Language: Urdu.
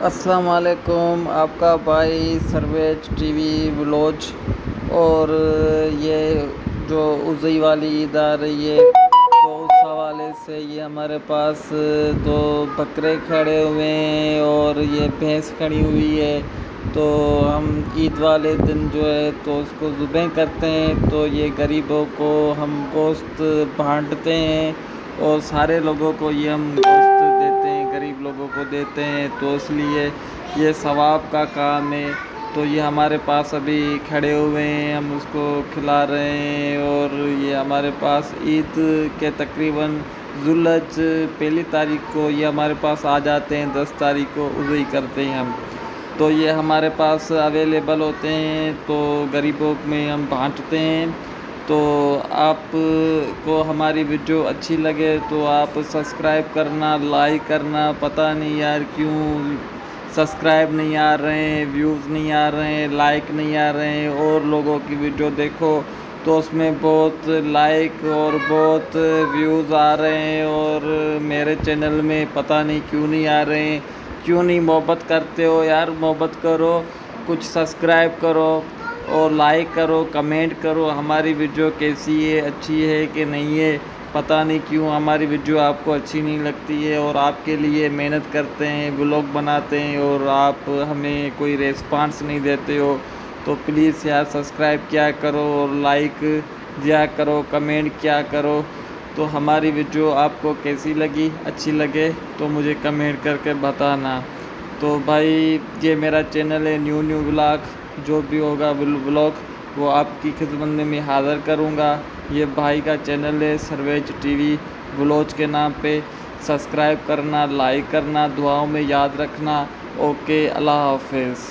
السلام علیکم، آپ کا بھائی سرویج ٹی وی بلوچ۔ اور یہ جو عزی والی عید آ رہی ہے تو اس حوالے سے یہ ہمارے پاس دو بکرے کھڑے ہوئے ہیں اور یہ بھینس کھڑی ہوئی ہے، تو ہم عید والے دن جو ہے تو اس کو ذبح کرتے ہیں، تو یہ غریبوں کو ہم گوشت بانٹتے ہیں اور سارے لوگوں کو یہ ہم گوشت دیتے ہیں، غریب لوگوں کو دیتے ہیں، تو اس لیے یہ ثواب کا کام ہے۔ تو یہ ہمارے پاس ابھی کھڑے ہوئے ہیں، ہم اس کو کھلا رہے ہیں، اور یہ ہمارے پاس عید کے تقریباً ذو الحج پہلی تاریخ کو یہ ہمارے پاس آ جاتے ہیں، 10 تاریخ کو اضحی کرتے ہیں ہم، تو یہ ہمارے پاس اویلیبل ہوتے ہیں، تو غریبوں میں ہم بانٹتے ہیں۔ تو آپ کو ہماری ویڈیو اچھی لگے تو آپ سبسکرائب کرنا، لائک کرنا۔ پتہ نہیں یار کیوں سبسکرائب نہیں آ رہے ہیں، ویوز نہیں آ رہے ہیں، لائک نہیں آ رہے ہیں، اور لوگوں کی ویڈیو دیکھو تو اس میں بہت لائک اور بہت ویوز آ رہے ہیں، اور میرے چینل میں پتہ نہیں کیوں نہیں آ رہے ہیں، کیوں نہیں محبت کرتے ہو یار، محبت کرو، کچھ سبسکرائب کرو اور لائک کرو، کمنٹ کرو ہماری ویڈیو کیسی ہے، اچھی ہے کہ نہیں ہے۔ پتہ نہیں کیوں ہماری ویڈیو آپ کو اچھی نہیں لگتی ہے، اور آپ کے لیے محنت کرتے ہیں، ولاگ بناتے ہیں، اور آپ ہمیں کوئی ریسپانس نہیں دیتے ہو، تو پلیز یار سبسکرائب کیا کرو اور لائک دیا کرو، کمنٹ کیا کرو۔ تو ہماری ویڈیو آپ کو کیسی لگی، اچھی لگے تو مجھے کمنٹ کر کے بتانا۔ تو بھائی یہ میرا چینل ہے نیو ولاگ، جو بھی ہوگا ولاگ وہ آپ کی خدمت میں حاضر کروں گا۔ یہ بھائی کا چینل ہے سرویج ٹی وی بلوچ کے نام پہ، سبسکرائب کرنا، لائک کرنا، دعاؤں میں یاد رکھنا۔ اوکے، اللہ حافظ۔